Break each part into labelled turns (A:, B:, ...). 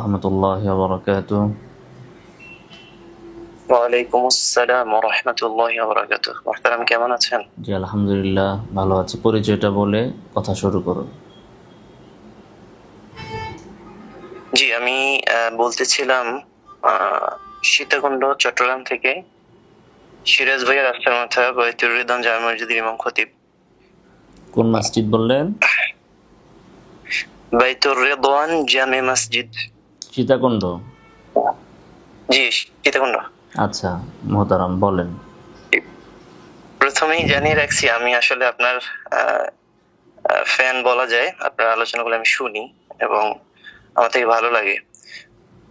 A: রহমতুল্লাহি ওয়া বারাকাতুহু।
B: ওয়ালাইকুম আসসালাম ওয়া রাহমাতুল্লাহি ওয়া বারাকাতুহু। মুহতারাম, কেমন আছেন?
A: জি আলহামদুলিল্লাহ ভালো আছি। পরিচয়টা বলে কথা শুরু করুন।
B: জি, আমি বলতেছিলাম সীতাকুণ্ড চট্টগ্রাম থেকে সিরাজ ভাইয়ের রাস্তার মাথা বয়তুর রিদওয়ান জামে মসজিদের ইমাম খতিব।
A: কোন মসজিদ বললেন?
B: বাইতুর রিদওয়ান জামে মসজিদ।
A: সীতাকুণ্ড।
B: জি, সীতাকুণ্ড।
A: আচ্ছা মোহতারাম বলেন।
B: প্রথমেই জানিয়ে রাখছি, আমি আসলে আপনার ফ্যান বলা যায়। আপনার আলোচনাগুলো আমি শুনি এবং আমার থেকে ভালো লাগে।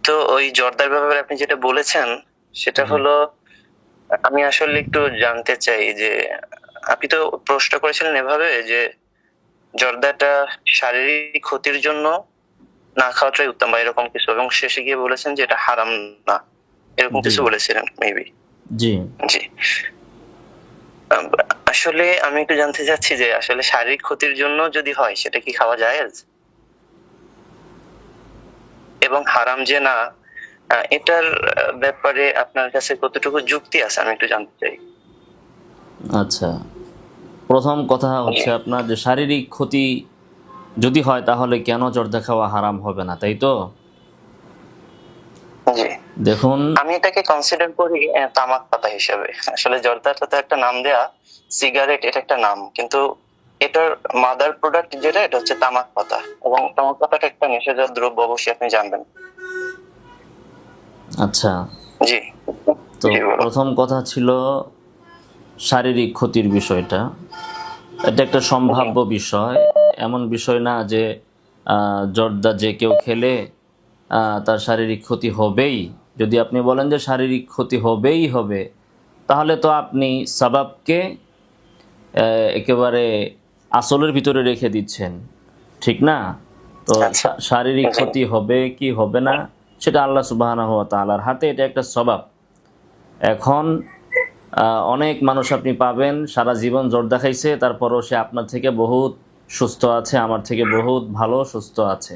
B: তো ওই জর্দার ব্যাপারে আপনি যেটা বলেছেন সেটা হলো, আমি আসলে একটু জানতে চাই যে আপনি তো প্রশ্ন করেছিলেন এভাবে যে জর্দাটা শারীরিক ক্ষতির জন্য না খাওয়াটাই উত্তম বা এরকম কিছু, এবং শেষে গিয়ে বলেছেন যে এটা হারাম না, এরকম
A: জি
B: কিছু বলেছিলেন মেবি।
A: জি
B: জি, আসলে আমি একটু জানতে চাচ্ছি যে আসলে শারীরিক ক্ষতির জন্য যদি হয় সেটা কি খাওয়া জায়েজ, এবং হারাম যে না এটার ব্যাপারে আপনার কাছে কতটুকু যুক্তি আছে আমি একটু জানতে চাই।
A: আচ্ছা, প্রথম কথা হচ্ছে আপনার যে শারীরিক ক্ষতি যদি হয় তাহলে কেন জর্দা খাওয়া হারাম হবে না, তাই তো?
B: জি,
A: দেখুন,
B: আমি এটাকে কনসিডার করি তামাক পাতা হিসেবে। আসলে জর্দাটা তো একটা নাম দেয়া, সিগারেট এটা একটা নাম, কিন্তু এটার মাদার প্রোডাক্ট যেটা এটা হচ্ছে তামাক পাতা, এবং তামাক পাতাটা একটা নেশাজাত দ্রব্য, অবশ্যই আপনি জানবেন।
A: আচ্ছা,
B: জি,
A: তো
B: জি বলুন।
A: প্রথম কথা ছিল শারীরিক ক্ষতির বিষয়টা। এটা একটা সম্ভাব্য বিষয়, এমন বিষয় না যে জর্দা যে কেউ খেলে তার শারীরিক ক্ষতি হবেই। যদি আপনি বলেন যে শারীরিক ক্ষতি হবেই হবে, তাহলে তো আপনি সাবাবকে একেবারে আসলের ভিতরে রেখে দিচ্ছেন, ঠিক না? তো
B: আচ্ছা,
A: শারীরিক
B: জি,
A: ক্ষতি হবে কি হবে না সেটা আল্লাহ সুবহানাহু ওয়া তাআলার হাতে, এটা একটা সবাব। এখন অনেক মানুষ আপনি পাবেন সারা জীবন জর্দা খাইছে, তারপরও সে আপনার থেকে বহুত সুস্থ আছে, আমার থেকে বহুত ভালো সুস্থ আছে।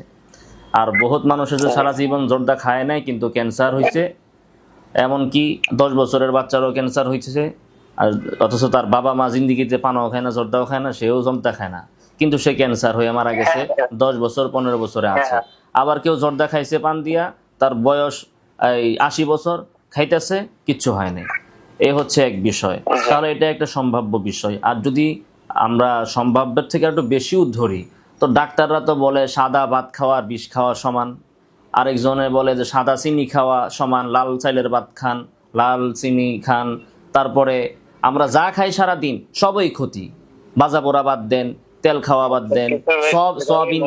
A: আর বহুত মানুষের যে সারা জীবন জর্দা খায় নাই কিন্তু ক্যান্সার হয়েছে, এমনকি 10 বছরের বাচ্চারও ক্যান্সার হয়েছে। আর অথচ তার বাবা মা জিন্দিগিতে পানাও খায় না, জর্দাও খায় না, সেও জর্দা খায় না, কিন্তু সে ক্যান্সার হয়ে মারা গেছে, 10 বছর 15 বছরে আছে। আবার কেউ জর্দা খাইছে পান দিয়া, তার বয়স এই 80 বছর, খাইতেছে, কিচ্ছু হয় নাই। এ হচ্ছে এক বিষয়। তাহলে এটা একটা সম্ভাব্য বিষয়। আর যদি আমরা সম্ভাব্যের থেকে একটু বেশিও ধরি, তো ডাক্তাররা তো বলে সাদা ভাত খাওয়া আর বিষ খাওয়া সমান। আরেকজনে বলে যে সাদা চিনি খাওয়া সমান, লাল চাইলের ভাত খান, লাল চিনি খান। তারপরে আমরা যা খাই সারা দিন সবই ক্ষতি। বাজা পোড়া বাদ দেন, তেল খাওয়া বাদ দেন, সব সয়াবিন,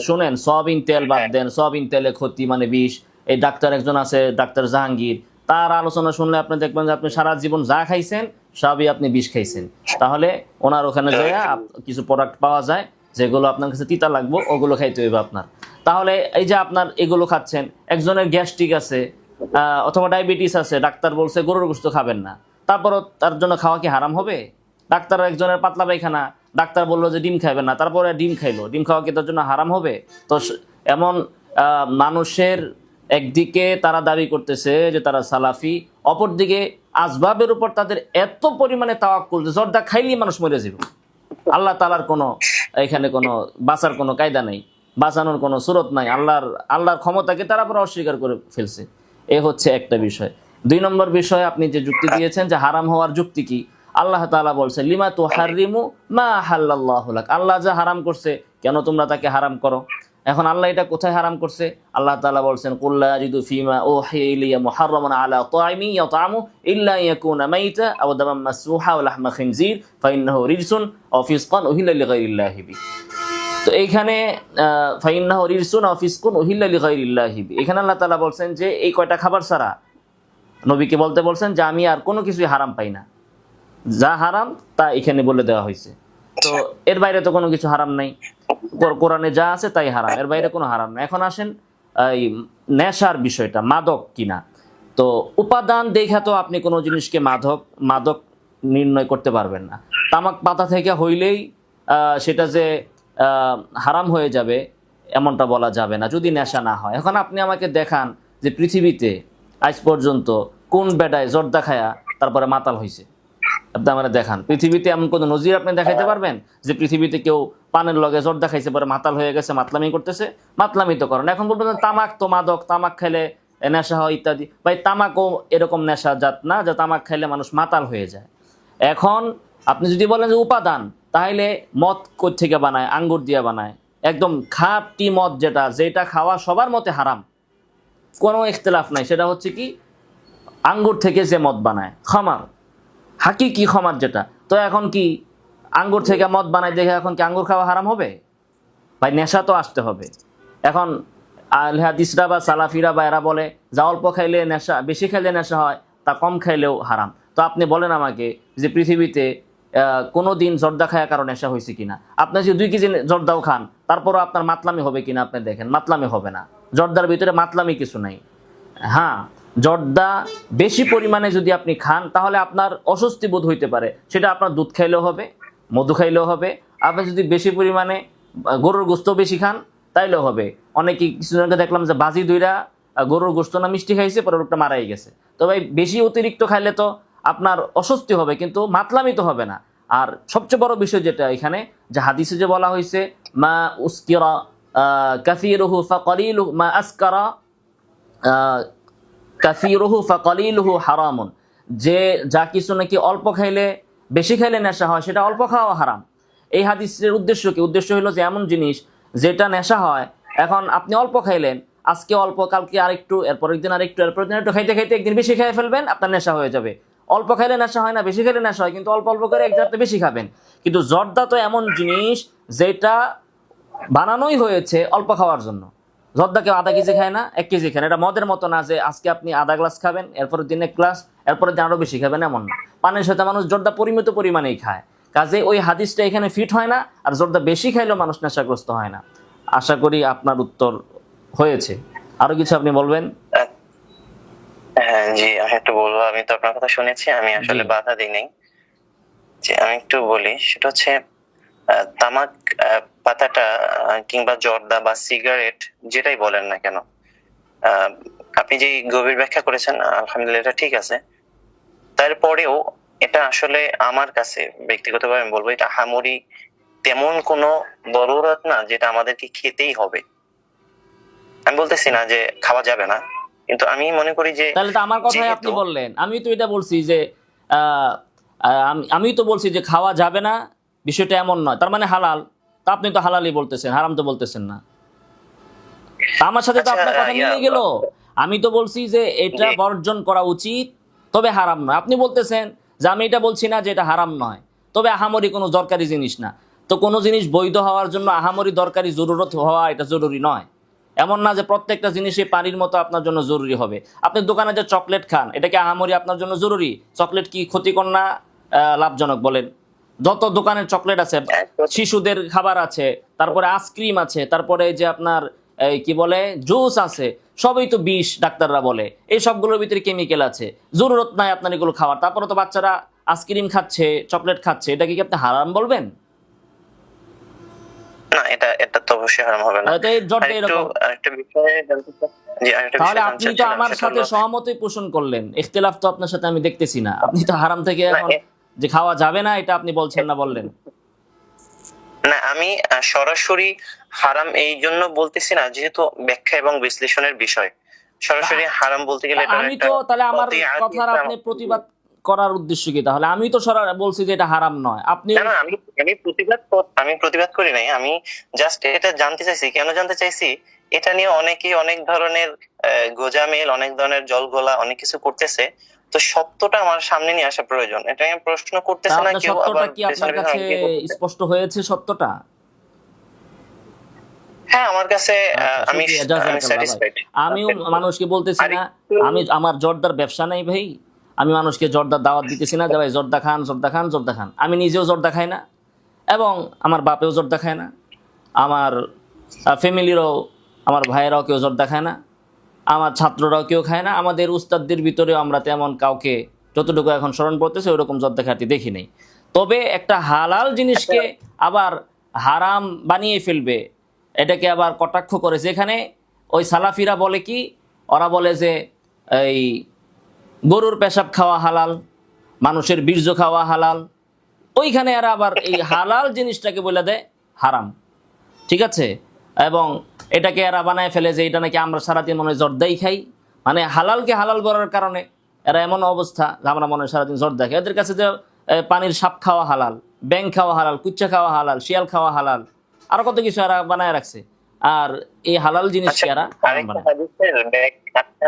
A: শুনেন, সয়াবিন তেল বাদ দেন, সয়াবিন তেলে ক্ষতি মানে বিষ। এই ডাক্তার একজন আছে, ডাক্তার জাহাঙ্গীর, তার আলোচনা শুনলে আপনি দেখবেন যে আপনি সারা জীবন যা খাইছেন সবই আপনি বিষ খাইছেন। তাহলে ওনার ওখানে যায় কিছু প্রোডাক্ট পাওয়া যায় যেগুলো আপনার কাছে তিতা লাগবে, ওগুলো খাইতে হইবে আপনার। তাহলে এই যে আপনার এগুলো খাচ্ছেন, একজনের গ্যাস্ট্রিক আছে অথবা ডায়াবেটিস আছে, ডাক্তার বলছে গরুর গোশত খাবেন না, তারপরও তার জন্য খাওয়া কি হারাম হবে? ডাক্তার একজনের পাতলা পায়খানা, ডাক্তার বললো যে ডিম খাবেন না, তারপরে ডিম খাইলো, ডিম খাওয়া কি তার জন্য হারাম হবে? তো এমন মানুষের একদিকে তারা দাবি করতেছে যে তারা সালাফি, অপরদিকে আসবাবের উপর তাদের এত পরিমাণে তাওয়াক্কুল যে জর্দা খাইলেই মানুষ মরে যাবে। আল্লাহ তাআলার কোনো এখানে কোনো বাঁচার কোনো কায়দা নেই, বাঁচানোর কোনো সুরত নাই, আল্লাহর ক্ষমতাকে তারা পুরো অস্বীকার করে ফেলছে। এ হচ্ছে একটা বিষয়। 2 নম্বর বিষয়, আপনি যে যুক্তি দিয়েছেন যে হারাম হওয়ার যুক্তি কি, আল্লাহ তাআলা বলছে লিমা তুহাররিমু মা আহাল্লাল্লাহু লাক, আল্লাহ যা হারাম করছে কেন তোমরা তাকে হারাম করো? এখন আল্লাহ এটা কোথায় হারাম করছে? আল্লাহ তাআলা বলছেন কুল লা আজিদু ফিমা উহিয়া ইলাইয়া মুহাররামান আলা তাইমি ইয়াতামু ইল্লা ইয়াকুনা মাইতা আও দামান মাসফুহা ওয়া লাহমা খিনজির ফাইন্নাহু রিজসুন আও ফিসকান উহিল্লা লিগাইরিল্লাহি বি। তো এইখানে ফাইন্নাহু রিজসুন আও ফিসকুন উহিল্লা লিগাইরিল্লাহি বি, এখানে আল্লাহ তাআলা বলছেন যে এই কয়টা খাবার ছাড়া নবীকে বলতে বলছেন যে আমি আর কোনো কিছুই হারাম পাই না, যা হারাম তা এখানে বলে দেওয়া হয়েছে। তো এর বাইরে তো কোনো কিছু হারাম নাই, কোরআনে যা আছে তাই হারাম, এর বাইরে কোনো হারাম না। এখন আসেন এই নেশার বিষয়টা, মাদক কিনা। তো উপাদান দেখা তো আপনি কোনো জিনিসকে মাদক মাদক নির্ণয় করতে পারবেন না। তামাক পাতা থেকে হইলেই সেটা যে হারাম হয়ে যাবে এমনটা বলা যাবে না যদি নেশা না হয়। এখন আপনি আমাকে দেখান যে পৃথিবীতে আজ পর্যন্ত কোন বেডায় জর্দা খায়া তারপরে মাতাল হয়েছে, আপনি আমার দেখান। পৃথিবীতে এমন কোনো নজির আপনি দেখাইতে পারবেন যে পৃথিবীতে কেউ পানের লগে জর্দা খাইছে পরে মাতাল হয়ে গেছে, মাতলামি করতেছে? মাতলামি তো করেন। এখন বলবেন তামাক তো মাদক, তামাক খাইলে নেশা হয় ইত্যাদি। ভাই তামাকও এরকম নেশা জাত না যে তামাক খাইলে মানুষ মাতাল হয়ে যায়। এখন আপনি যদি বলেন যে উপাদান, তাহলে মদ কোথা থেকে বানায়? আঙ্গুর দিয়ে বানায়, একদম খাঁটি মদ, যেটা খাওয়া সবার মতে হারাম, কোনো ইখতিলাফ নাই। সেটা হচ্ছে কি আঙ্গুর থেকে যে মদ বানায়, খামার, হাকিকি খামার যেটা। তো এখন কি আঙ্গুর থেকে মদ বানায় দেখে এখন কি আঙ্গুর খাওয়া হারাম হবে? ভাই নেশা তো আসতে হবে। এখন আহলে হাদিসরা বা সালাফিরা বা এরা বলে যা অল্প খাইলে নেশা, বেশি খাইলে নেশা হয়, তা কম খাইলেও হারাম। তো আপনি বলেন আমাকে যে পৃথিবীতে কোনো দিন জর্দা খাওয়ার কারণে নেশা হয়েছে কিনা? আপনি যদি 2 কেজি জর্দাও খান তারপরও আপনার মাতলামি হবে কিনা? আপনি দেখেন, মাতলামি হবে না। জর্দার ভিতরে মাতলামি কিছু নাই। হ্যাঁ, জর্দা বেশি পরিমাণে যদি আপনি খান তাহলে আপনার অস্বস্তি বোধ হইতে পারে, সেটা আপনার দুধ খাইলেও হবে, মধু খাইলেও হবে। আপনি যদি বেশি পরিমাণে গরুর গোস্ত বেশি খান তাইলেও হবে। অনেকে কিছুজনকে দেখলাম যে বাজি দুইরা গরুর গোস্ত না মিষ্টি খাইছে, পরে লোকটা মারাই গেছে। তো ভাই বেশি অতিরিক্ত খাইলে তো আপনার অস্বস্তি হবে, কিন্তু মাতলামি তো হবে না। আর সবচেয়ে বড় বিষয় যেটা এখানে, যে হাদিসে যে বলা হয়েছে মা উসকিরা কাসীরুহু ফাকালিলুহু মা আসকারা কাসীরুহু ফাকালিলুহু হারামুন, যে যা কিছু নাকি অল্প খাইলে বেশি খাইলে নেশা হয় সেটা অল্প খাওয়া হারাম। এই হাদিসের উদ্দেশ্য কি? উদ্দেশ্য হলো যে এমন জিনিস যেটা নেশা হয়, এখন আপনি অল্প খাইলেন, আজকে অল্প, কালকে আরেকটু, এরপরের দিন আরেকটু, এরপরের দিন একটু, খাইতে খাইতে একদিন বেশি খেয়ে ফেলবেন, আপনার নেশা হয়ে যাবে। অল্প খাইলে নেশা হয় না, বেশি খাইলে নেশা হয়, কিন্তু অল্প অল্প করে একদিন আপনি বেশি খাবেন। কিন্তু জর্দা তো এমন জিনিস যেটা বানানোই হয়েছে অল্প খাওয়ার জন্য। জর্দা কেউ আধা কেজি খায় না, 1 কেজি খায় না। এটা মদের মতো না যে আজকে আপনি আধা গ্লাস খাবেন, এরপরের দিন 1 গ্লাস, এরপরে দিন আরো বেশি খাবেন, এমন না। পানির সাথে মানুষ জর্দা পরিমিত পরিমাণেই খায়, কাজে ওই হাদিসটা এখানে ফিট হয় না। আর জর্দা বেশি খাইলেও মানুষ নেশাগ্রস্ত হয় না। আশা করি আপনার উত্তর হয়েছে। আরো কিছু আপনি বলবেন?
B: হ্যাঁ জি, আমি একটু বলবো। আমি তো আপনার কথা শুনেছি, আমি আসলে বাধা দিই নাই। যে আমি একটু বলি, সেটা হচ্ছে তামাক পাতাটা কিংবা জর্দা বা সিগারেট যেটাই বলেন না কেন, আপনি যে গভীর ব্যাখ্যা করেছেন আলহামদুলিল্লাহ এটা ঠিক আছে। তারপরেও এটা আসলে আমার কাছে ব্যক্তিগতভাবে আমি বলবো, এটা আহামরি তেমন কোনো দরুরাত না যেটা আমাদেরকে খেতেই হবে। আমি বলতেছি না যে খাওয়া যাবে না, কিন্তু আমি মনে করি যে
A: তাহলে তো আমার কথাই আপনি বললেন। আমি তো এটা বলছি যে আমি তো বলছি যে খাওয়া যাবে না, বিষয়টা এমন নয়, তার মানে হালাল। তা আপনি তো হালালই বলতেছেন, হারাম তো বলতেছেন না। তা আমার সাথে তো আপনার কথা মিলে গেল। আমি তো বলছি যে এটা বর্জন করা উচিত, তবে হারাম নয়। আপনি বলতেছেন যে আমি এটা বলছি না যে এটা হারাম নয়, তবে আহামরি কোনো দরকারি জিনিস না। তো কোনো জিনিস বৈধ হওয়ার জন্য আহামরি দরকারি জরুরত হওয়া এটা জরুরি নয়। এমন না যে প্রত্যেকটা জিনিসই পানির মতো আপনার জন্য জরুরি হবে। আপনি দোকানে যে চকলেট খান, এটা কি আহামরি আপনার জন্য জরুরি? চকলেট কি ক্ষতিকর না লাভজনক বলেন? যত দোকানের চকলেট আছে, শিশুদের খাবার আছে, তারপরে আইসক্রিম আছে, তারপরে যে আপনার কি বলে জুস আছে, সবই তো বিষ ডাক্তাররা বলে। এই সবগুলোর ভিতরে কেমিক্যাল আছে, জরুরত নাই আপনার এগুলো খাওয়ার। তারপরে তো বাচ্চারা আইসক্রিম খাচ্ছে, চকলেট খাচ্ছে, এটা কি আপনি হারাম বলবেন?
B: না, এটা তো অবশ্যই হারাম হবে না। আরেকটা বিষয় জানতে চাই।
A: তাহলে আপনি তো আমার সাথে সহমতই পোষণ করলেন, ইখতিলাফ তো আপনার সাথে আমি দেখতেছি না। আপনি তো হারাম থেকে এখন যে খাওয়া যাবে না এটা আপনি বলছেন না, বললেন
B: না। আমি সরাসরি হারাম এই জন্য বলতেছি না, যেহেতু ব্যাখ্যা এবং বিশ্লেষণের বিষয়। সরাসরি হারাম বলতে গেলে
A: আমি তো, তাহলে আমার কথার আপনি প্রতিবাদ করার উদ্দেশ্য কি? তাহলে আমি তো বলছি যে এটা হারাম নয়, আপনি।
B: না, আমি প্রতিবাদ করি নাই। আমি জাস্ট এটা জানতে চাইছি। কেন জানতে চাইছি? এটা নিয়ে অনেকেই অনেক ধরনের গোঁজামিল, অনেক ধরনের জলঘোলা, অনেক কিছু করতেছে। তো সত্যটা আমার সামনে নিয়ে আসা প্রয়োজন। এটা আমি প্রশ্ন করতেছি না কেউ।
A: সত্যটা কি আপনার কাছে স্পষ্ট হয়েছে? সত্যটা
B: হ্যাঁ আমার কাছে আমি স্যাটিসফাইড।
A: আমিও মানুষকে বলতেছি না আমি আমার জর্দার ব্যবসা নাই ভাই। আমি মানুষকে জর্দার দাওয়াত দিতেছি না যে ভাই জর্দা খান, জর্দা খান, জর্দা খান। আমি নিজেও জর্দা খাই না, এবং আমার বাপেও জর্দা খায় না, আমার ফ্যামিলিরও, আমার ভাইয়েরাও কেউ জর্দা খায় না, আমার ছাত্ররাও কেউ খায় না। আমাদের উস্তাদদের ভিতরেও আমরা তেমন কাউকে, যতটুকু এখন স্মরণ পড়তেছে, ওইরকম জর্দা খাতি দেখি নাই। তবে একটা হালাল জিনিসকে আবার হারাম বানিয়ে ফেলবে, এটাকে আবার কটাক্ষ করে, যেখানে ওই সালাফিরা বলে কি, ওরা বলে যে এই গরুর পেশাব খাওয়া হালাল, মানুষের বীর্য খাওয়া হালাল, ওইখানে এরা আবার এই হালাল জিনিসটাকে বলে দেয় হারাম। ঠিক আছে, এবং এটাকে এরা বানায় ফেলে যে এটা নাকি আমরা সারাদিন মনে হয় জর্দাই খাই, মানে হালালকে হালাল করার কারণে এরা এমন অবস্থা যে আমরা মনে হয় সারাদিন জর্দা খাই। এদের কাছে যে পানির সাপ খাওয়া হালাল, ব্যাং খাওয়া হালাল, কুচ্চা খাওয়া হালাল, শিয়াল খাওয়া হালাল, আরো কত কিছু এরা বানায় রাখছে। আর এই হালাল জিনিসকে এরা হারাম বানায়।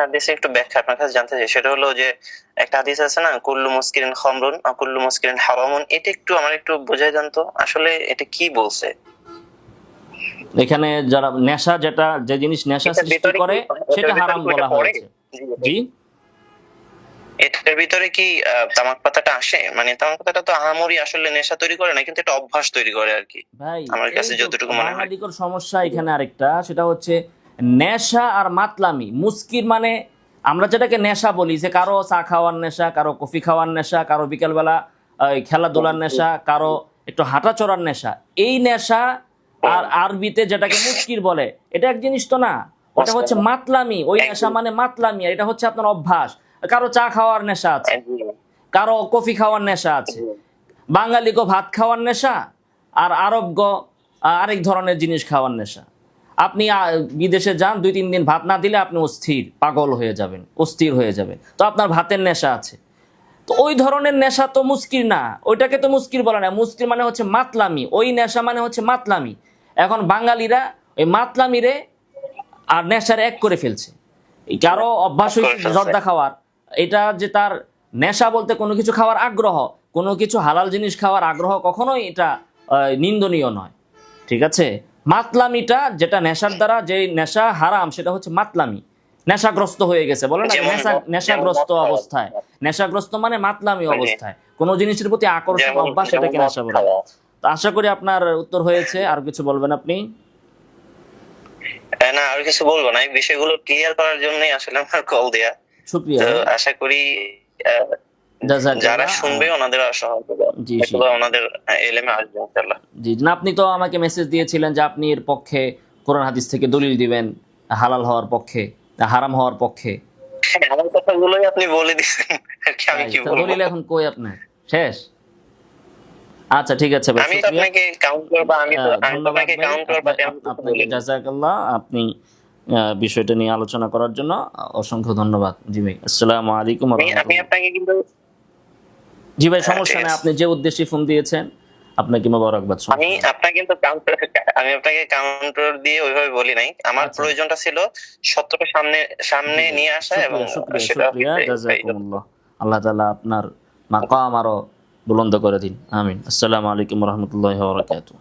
B: হাদিসে একটু ব্যাখ্যা আপনার কাছে জানতে চাই, সেটা হলো যে একটা হাদিস আছে না, কুল্লু মুসকিরিন খামরুন আর কুল্লু মুসকিরিন হারামুন, এটা একটু আমার একটু বোঝাই দেন তো আসলে এটা কি বলছে।
A: এখানে যারা নেশা, যেটা যে জিনিস নেশা সৃষ্টি করে সেটা হারাম বলা হয়েছে। জি,
B: এটার ভিতরে কি তামাক পাতাটা আসে? মানে তামাক পাতাটা তো আহামরি আসলে নেশা তৈরি করে না, কিন্তু এটা অভ্যাস তৈরি করে আর কি,
A: ভাই
B: আমার কাছে যতটুকু মনে হয়।
A: বাঙালিকর সমস্যা এখানে আরেকটা, সেটা হচ্ছে নেশা আর মাতলামি। মুস্কির মানে আমরা যেটাকে নেশা বলি, যে কারো চা খাওয়ার নেশা, কারো কফি খাওয়ার নেশা, কারো বিকেলবেলা খেলাধুলার নেশা, কারো একটু হাঁটা চড়ার নেশা, এই নেশা। আর আরবিতে যেটাকে মুস্কির বলে, এটা এক জিনিস তো না, ওটা হচ্ছে মাতলামি। ওই নেশা মানে মাতলামি, আর এটা হচ্ছে আপনার অভ্যাস। কারো চা খাওয়ার নেশা আছে, কারো কফি খাওয়ার নেশা আছে, বাঙালিগো ভাত খাওয়ার নেশা, আর আরবগ আরেক ধরনের জিনিস খাওয়ার নেশা। আপনি বিদেশে যান, 2-3 দিন ভাত না দিলে আপনি অস্থির, পাগল হয়ে যাবেন, অস্থির হয়ে যাবেন, তো আপনার ভাতের নেশা আছে। তো ওই ধরনের নেশা তো মুস্কির না, ওইটাকে তো মুস্কির বলে না। মুস্কির মানে হচ্ছে মাতলামি, ওই নেশা মানে হচ্ছে মাতলামি। এখন বাঙালিরা ওই মাতলামিরে আর নেশার এক করে ফেলছে। কারো অভ্যাস হয়েছে জর্দা খাওয়ার, এটা যে তার নেশা বলতে কোনো কিছু খাওয়ার আগ্রহ, কোনো কিছু হালাল জিনিস খাওয়ার আগ্রহ, কখনোই এটা নিন্দনীয় নয়। ঠিক আছে, মাতলামিটা যেটা নেশার দ্বারা যে নেশা হারাম, সেটা হচ্ছে মাতলামি। নেশাগ্রস্ত হয়ে গেছে, বলে না, নেশাগ্রস্ত অবস্থায়। নেশাগ্রস্ত মানে মাতলামি অবস্থায়, কোনো জিনিসের প্রতি আকর্ষণ, অভ্যাস, এটাকে নেশা বলে। তো আশা করি আপনার উত্তর হয়েছে। আর কিছু বলবেন আপনি?
B: না, আর কিছু বলবো না, এই বিষয়গুলো ক্লিয়ার করার জন্যই আসলে আমার কল দেয়া।
A: শুকরিয়া,
B: তো আশা করি যারা শুনবে ওনাদের ওনাদের এলেমে আসবে ইনশাআল্লাহ।
A: জি না, আপনি তো আমাকে মেসেজ দিয়েছিলেন যে আপনি এর পক্ষে কোরআন হাদিস থেকে দলিল দিবেন, হালাল হওয়ার পক্ষে, হারাম হওয়ার পক্ষে।
B: আমার কথাগুলোই আপনি বলে দিয়েছেন, আমি কি বলবো?
A: দলিল এখন কই আপনার? শেষ? আচ্ছা ঠিক আছে ভাই,
B: আমি আপনাকে কাউন্ট করব, আমি আপনাকে কাউন্ট করব।
A: আপনাকে জাযাকাল্লাহ, আপনি বিষয়টা নিয়ে আলোচনা করার জন্য অসংখ্য ধন্যবাদ। জি ভাই, আসসালামু আলাইকুম ওয়া রাহমাতুল্লাহ।
B: আমি আপনাকে কিন্তু
A: জি ভাই, সমস্যা নেই, আপনি যে উদ্দেশ্যে ফোন দিয়েছেন আপনাকে মোবারকবাদ।
B: আমি আপনাকে কিন্তু কাউন্টার দিয়ে ওইভাবে বলি নাই, আমার প্রয়োজনটা ছিল সত্যটা সামনে নিয়ে আসা, এবং
A: শুকরিয়া, জাযাকুমুল্লাহ। আল্লাহ তাআলা আপনার মাকাম আরো বুলন্দ করে দিন, আমিন। আসসালামু আলাইকুম ওয়া রাহমাতুল্লাহি ওয়া বারাকাতুহু।